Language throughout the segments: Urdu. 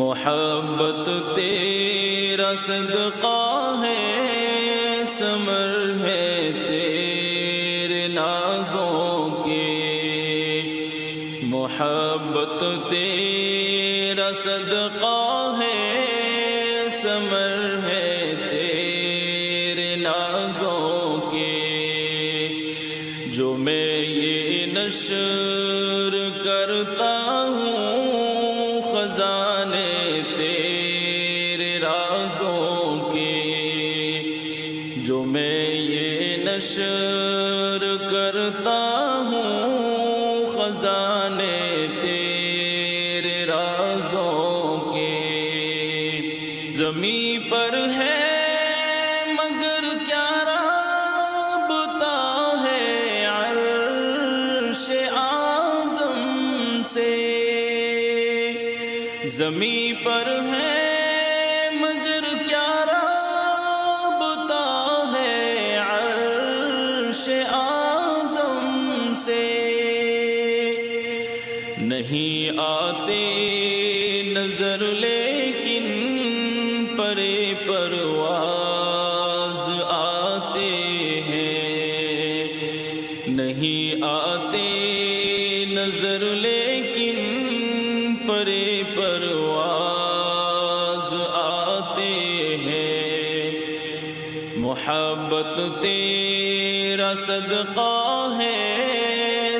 محبت تیرا صدقہ ہے، ثمر ہے تیرے نازوں کے، محبت تیرا صدقہ ہے، ثمر ہے تیرے نازوں کے، جو میں یہ نشر کرتا ہوں خزانے تیرے رازوں کے، جو میں یہ نشر کرتا ہوں خزانے تیرے رازوں کے، زمیں پر ہے مگر کیا رابطہ ہے عرش اعظم سے، زمیں پر ہے مگر کیا رابطہ ہے عرش اعظم سے، نہیں آتے نظر لیکن پرے پرواز آتے ہیں، نہیں آتے نظر لیکن پرے پرواز آتے ہیں، محبت تیرا صدقہ ہے،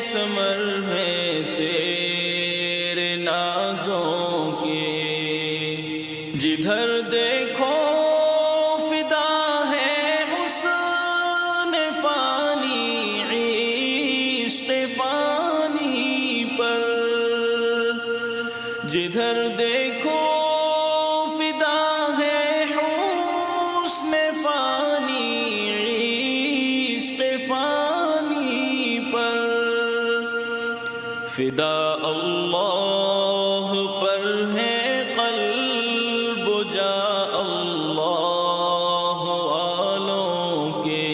ثمر ہے تیرے نازوں کے، جدھر دیکھو فدا ہے حسن فانی عشق فانی پر، جدھر دیکھو فدا ہے حسن فانی عشق فانی پر، فدا اللہ پر ہے قلب جا اللہ والوں کے،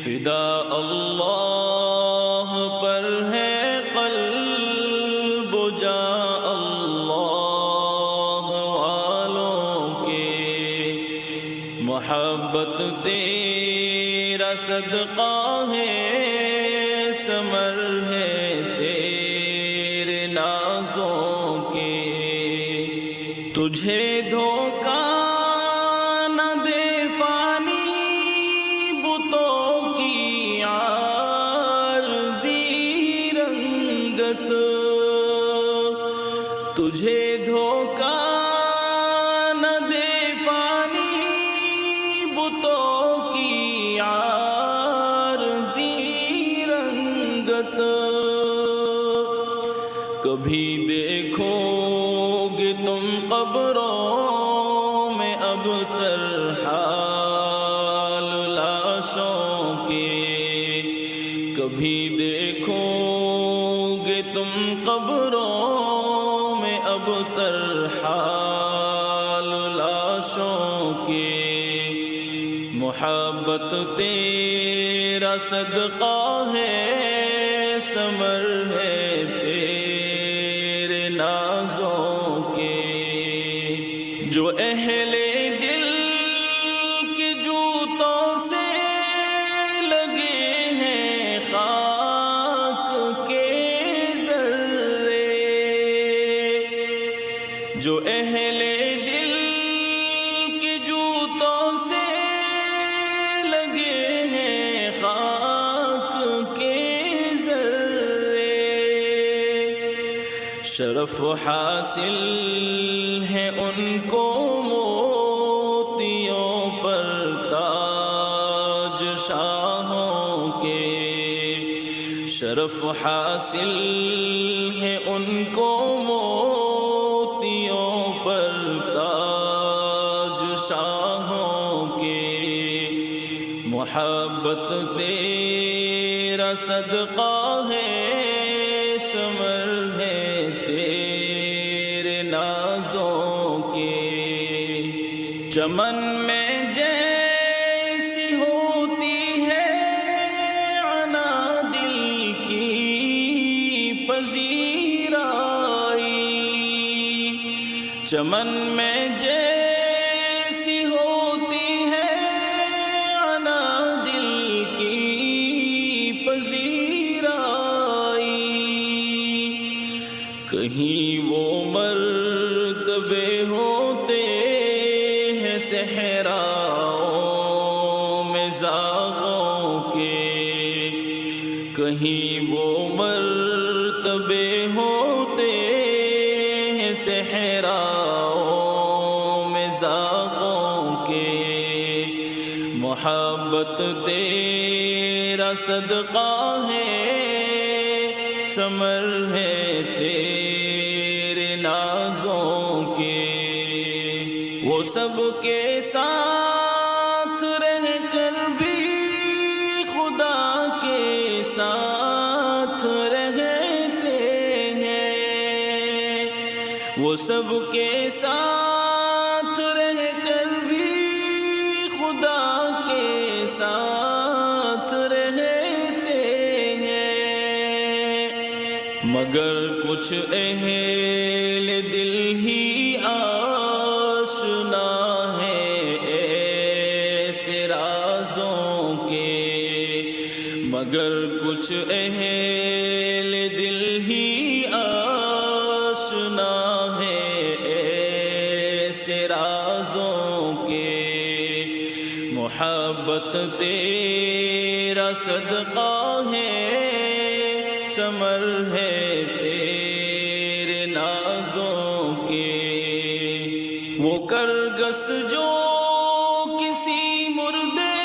فدا اللہ پر ہے قلب جا اللہ والوں کے، محبت تیرا صدقہ ہے، ثمر ہے تیرے نازوں کے، تجھے دھوکہ نہ دے فانی بتوں کی عارضی رنگت، تجھے دھوکہ نہ دے فانی بتوں کی عارضی رنگت، کبھی دیکھو گے تم قبروں میں اب ترحال لاشوں کے، کبھی دیکھو گے تم قبروں میں اب ترحال لاشوں کے، محبت تیرا صدقہ ہے، ثمر ہے تیرے نازوں کے، جو اہل دل کے جوتوں سے لگے ہیں خاک کے ذرے، جو اہل دل کے جوتوں سے لگے ہیں خاک کے ذرے، شرف حاصل ہے ان کو موتیوں پر تاج شاہوں کے، شرف حاصل ہے ان کو موتیوں پر تاج شاہوں کے، محبت تیرا صدقہ ہے، ثمر ہے تیرے نازوں کے، چمن میں جیسی ہوتی ہے عنا دل کی پذیرائی، چمن میں جیسی ہوتی ہے انا دل کی پذیرائی، کہیں وہ مرتبے ہوتے ہیں صحراؤں میں زاغوں کے، کہیں وہ مرتبے ہوتے ہیں صحراؤں میں زاغوں کے، محبت تیرا صدقہ ہے، ثمر ہے تیرے نازوں کے، وہ سب کے ساتھ رہ کر بھی خدا کے ساتھ رہتے ہیں، وہ سب کے ساتھ رہ کر بھی خدا کے ساتھ رہتے ہیں، مگر کچھ اہل دل ہی آشنا ہے ایسے رازوں کے، مگر کچھ اہل دل ہی آشنا ہے ایسے رازوں کے، محبت تیرا صدقہ ہے، ثمر ہے تیرے نازوں کے، وہ کرگس جو کسی مردے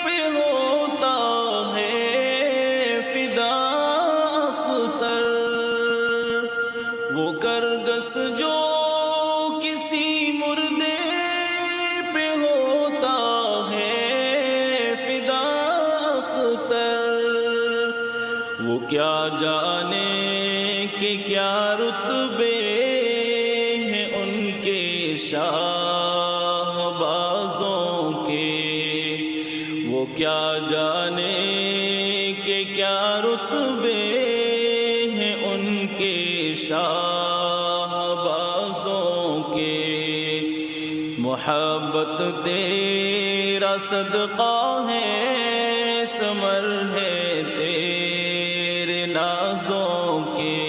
پہ ہوتا ہے فدا اختر، وہ کرگس جو کسی مردے پہ ہوتا ہے فدا اختر، وہ کیا جانے کہ کیا رتبے ہیں ان کے شاہ بازوں کے، وہ کیا جانے کہ کیا رتبے ہیں ان کے شاہ بازوں کے، محبت تیرا صدقہ ہے، ثمر ہے تیرے نازوں کے،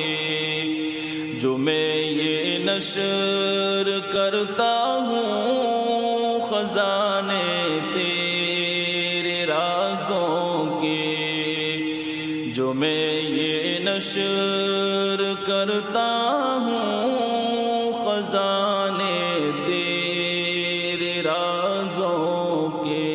جو میں یہ نشر کرتا ہوں خزانے تیرے رازوں کے، جو میں یہ نشر کرتا ہوں خزانے تیرے رازوں کے۔